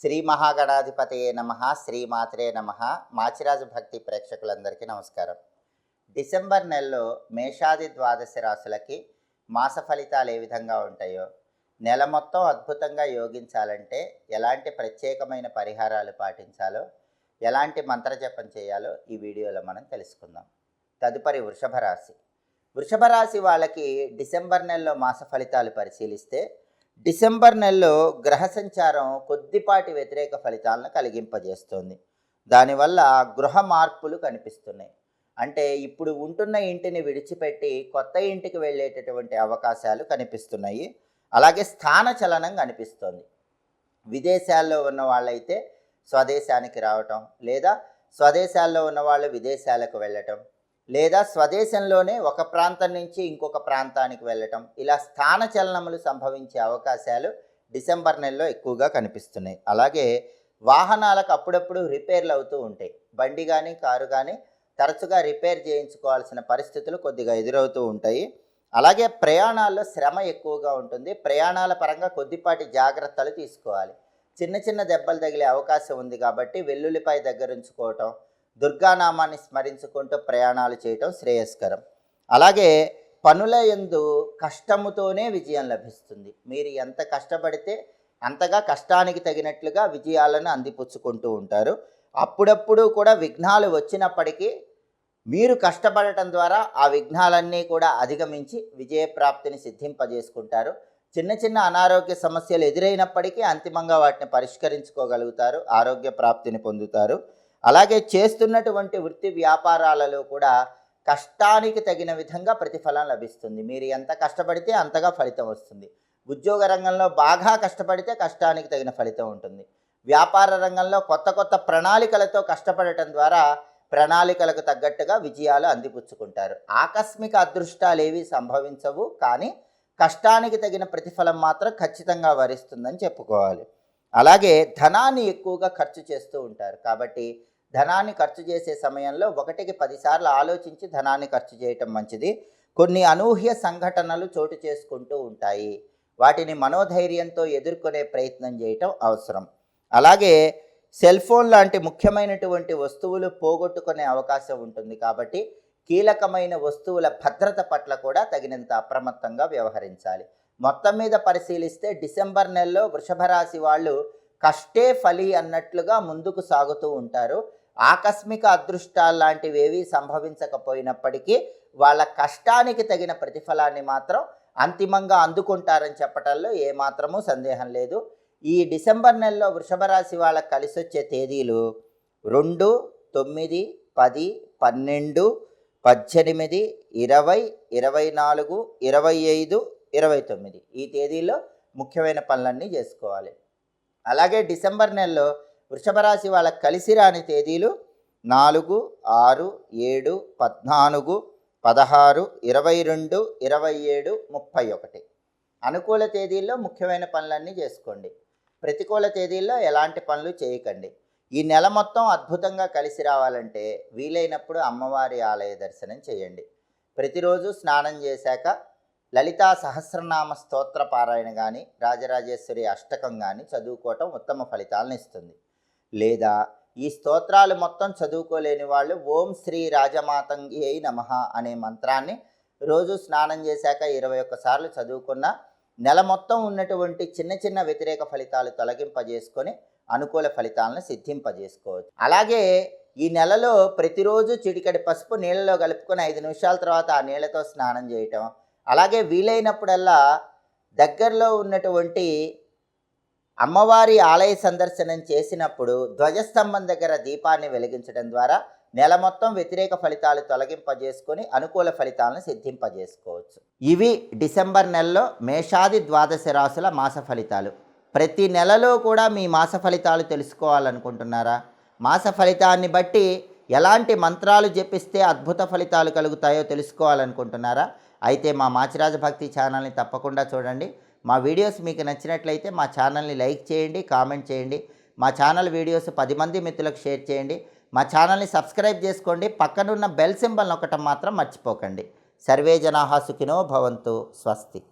శ్రీ మహాగణాధిపతయే నమః, శ్రీమాత్రే నమః. మాచిరాజు భక్తి ప్రేక్షకులందరికీ నమస్కారం. డిసెంబర్ నెలలో మేషాది ద్వాదశ రాశులకి మాస ఫలితాలు ఏ విధంగా ఉంటాయో, నెల మొత్తం అద్భుతంగా యోగించాలంటే ఎలాంటి ప్రత్యేకమైన పరిహారాలు పాటించాలో, ఎలాంటి మంత్రజపం చేయాలో ఈ వీడియోలో మనం తెలుసుకుందాం. తదుపరి వృషభ రాశి. వృషభ రాశి వాళ్ళకి డిసెంబర్ నెలలో మాస ఫలితాలు పరిశీలిస్తే, డిసెంబర్ నెలలో గ్రహ సంచారం కొద్దిపాటి వ్యతిరేక ఫలితాలను కలిగింపజేస్తుంది. దానివల్ల గృహ మార్పులు కనిపిస్తున్నాయి. అంటే ఇప్పుడు ఉంటున్న ఇంటిని విడిచిపెట్టి కొత్త ఇంటికి వెళ్ళేటటువంటి అవకాశాలు కనిపిస్తున్నాయి. అలాగే స్థాన చలనం కనిపిస్తుంది. విదేశాల్లో ఉన్న వాళ్ళైతే స్వదేశానికి రావటం, లేదా స్వదేశాల్లో ఉన్న వాళ్ళు విదేశాలకు వెళ్ళటం, లేదా స్వదేశంలోనే ఒక ప్రాంతం నుంచి ఇంకొక ప్రాంతానికి వెళ్ళటం, ఇలా స్థాన చలనములు సంభవించే అవకాశాలు డిసెంబర్ నెలలో ఎక్కువగా కనిపిస్తున్నాయి. అలాగే వాహనాలకు అప్పుడప్పుడు రిపేర్లు అవుతూ ఉంటాయి. బండి కానీ కారు కానీ తరచుగా రిపేర్ చేయించుకోవాల్సిన పరిస్థితులు కొద్దిగా ఎదురవుతూ ఉంటాయి. అలాగే ప్రయాణాల్లో శ్రమ ఎక్కువగా ఉంటుంది. ప్రయాణాల పరంగా కొద్దిపాటి జాగ్రత్తలు తీసుకోవాలి. చిన్న చిన్న దెబ్బలు తగిలే అవకాశం ఉంది కాబట్టి వెల్లుల్లిపై దగ్గర ఉంచుకోవటం, దుర్గానామాన్ని స్మరించుకుంటూ ప్రయాణాలు చేయటం శ్రేయస్కరం. అలాగే పనుల యందు కష్టముతోనే విజయం లభిస్తుంది. మీరు ఎంత కష్టపడితే అంతగా కష్టానికి తగినట్లుగా విజయాలను అందిపుచ్చుకుంటూ ఉంటారు. అప్పుడప్పుడు కూడా విఘ్నాలు వచ్చినప్పటికీ మీరు కష్టపడటం ద్వారా ఆ విఘ్నాలన్నీ కూడా అధిగమించి విజయప్రాప్తిని సిద్ధింపజేసుకుంటారు. చిన్న చిన్న అనారోగ్య సమస్యలు ఎదురైనప్పటికీ అంతిమంగా వాటిని పరిష్కరించుకోగలుగుతారు, ఆరోగ్య ప్రాప్తిని పొందుతారు. అలాగే చేస్తున్నటువంటి వృత్తి వ్యాపారాలలో కూడా కష్టానికి తగిన విధంగా ప్రతిఫలం లభిస్తుంది. మీరు ఎంత కష్టపడితే అంతగా ఫలితం వస్తుంది. ఉద్యోగ రంగంలో బాగా కష్టపడితే కష్టానికి తగిన ఫలితం ఉంటుంది. వ్యాపార రంగంలో కొత్త కొత్త ప్రణాళికలతో కష్టపడటం ద్వారా ప్రణాళికలకు తగ్గట్టుగా విజయాలు అందిపుచ్చుకుంటారు. ఆకస్మిక అదృష్టాలు ఏవి సంభవించవు, కానీ కష్టానికి తగిన ప్రతిఫలం మాత్రం ఖచ్చితంగా వరిస్తుందని చెప్పుకోవాలి. అలాగే ధనాన్ని ఎక్కువగా ఖర్చు చేస్తూ ఉంటారు. కాబట్టి ధనాన్ని ఖర్చు చేసే సమయంలో 1కి 10 సార్లు ఆలోచించి ధనాన్ని ఖర్చు చేయటం మంచిది. కొన్ని అనూహ్య సంఘటనలు చోటు చేసుకుంటూ ఉంటాయి. వాటిని మనోధైర్యంతో ఎదుర్కొనే ప్రయత్నం చేయటం అవసరం. అలాగే సెల్ ఫోన్ లాంటి ముఖ్యమైనటువంటి వస్తువులు పోగొట్టుకునే అవకాశం ఉంటుంది. కాబట్టి కీలకమైన వస్తువుల భద్రత పట్ల కూడా తగినంత అప్రమత్తంగా వ్యవహరించాలి. మొత్తం మీద పరిశీలిస్తే డిసెంబర్ నెలలో వృషభ రాశి వాళ్ళు కష్టే ఫలి అన్నట్లుగా ముందుకు సాగుతూ ఉంటారు. ఆకస్మిక అదృష్టాలు లాంటివి ఏవి సంభవించకపోయినప్పటికీ వాళ్ళ కష్టానికి తగిన ప్రతిఫలాన్ని మాత్రం అంతిమంగా అందుకుంటారని చెప్పటంలో ఏమాత్రమూ సందేహం లేదు. ఈ డిసెంబర్ నెలలో వృషభ రాశి వాళ్ళకి కలిసి వచ్చే తేదీలు 2, 9, 10, 12, 18, 20, 24, 25, 29 ఈ తేదీల్లో ముఖ్యమైన పనులన్నీ చేసుకోవాలి. అలాగే డిసెంబర్ నెలలో వృషభ రాశి వాళ్ళకి కలిసి రాని తేదీలు 4, 6, 7, 14, 16, 22, 27, 31. అనుకూల తేదీల్లో ముఖ్యమైన పనులన్నీ చేసుకోండి. ప్రతికూల తేదీల్లో ఎలాంటి పనులు చేయకండి. ఈ నెల మొత్తం అద్భుతంగా కలిసి రావాలంటే వీలైనప్పుడు అమ్మవారి ఆలయ దర్శనం చేయండి. ప్రతిరోజు స్నానం చేశాక లలితా సహస్రనామ స్తోత్ర పారాయణ కానీ, రాజరాజేశ్వరి అష్టకం కానీ చదువుకోవటం ఉత్తమ ఫలితాలను ఇస్తుంది. లేదా ఈ స్తోత్రాలు మొత్తం చదువుకోలేని వాళ్ళు ఓం శ్రీ రాజమాతంగ్యై నమః అనే మంత్రాన్ని రోజు స్నానం చేశాక 21 సార్లు చదువుకున్న నెల మొత్తం ఉన్నటువంటి చిన్న చిన్న వ్యతిరేక ఫలితాలు తొలగింపజేసుకొని అనుకూల ఫలితాలను సిద్ధింపజేసుకోవచ్చు. అలాగే ఈ నెలలో ప్రతిరోజు చిటికెడు పసుపు నీళ్ళలో కలుపుకొని 5 నిమిషాల తర్వాత ఆ నీళ్ళతో స్నానం చేయటం, అలాగే వీలైనప్పుడల్లా దగ్గరలో ఉన్నటువంటి అమ్మవారి ఆలయ సందర్శనం చేసినప్పుడు ధ్వజస్తంభం దగ్గర దీపాన్ని వెలిగించడం ద్వారా నెల మొత్తం వ్యతిరేక ఫలితాలు తొలగింపజేసుకొని అనుకూల ఫలితాలను సిద్ధింపజేసుకోవచ్చు. ఇవి డిసెంబర్ నెలలో మేషాది ద్వాదశ రాశుల మాస ఫలితాలు. ప్రతి నెలలో కూడా మీ మాస ఫలితాలు తెలుసుకోవాలనుకుంటున్నారా? మాస ఫలితాన్ని బట్టి ఎలాంటి మంత్రాలు జపిస్తే అద్భుత ఫలితాలు కలుగుతాయో తెలుసుకోవాలనుకుంటున్నారా? అయితే మా మాచిరాజ భక్తి ఛానల్ని తప్పకుండా చూడండి. మా వీడియోస్ మీకు నచ్చినట్లయితే మా ఛానల్ని లైక్ చేయండి, కామెంట్ చేయండి. మా ఛానల్ వీడియోస్ 10 మంది మిత్రులకు షేర్ చేయండి. మా ఛానల్ని సబ్స్క్రైబ్ చేసుకోండి. పక్కనున్న బెల్ సింబల్ నొక్కటం మాత్రం మర్చిపోకండి. సర్వే జనాః సుఖినో భవంతు. స్వస్తి.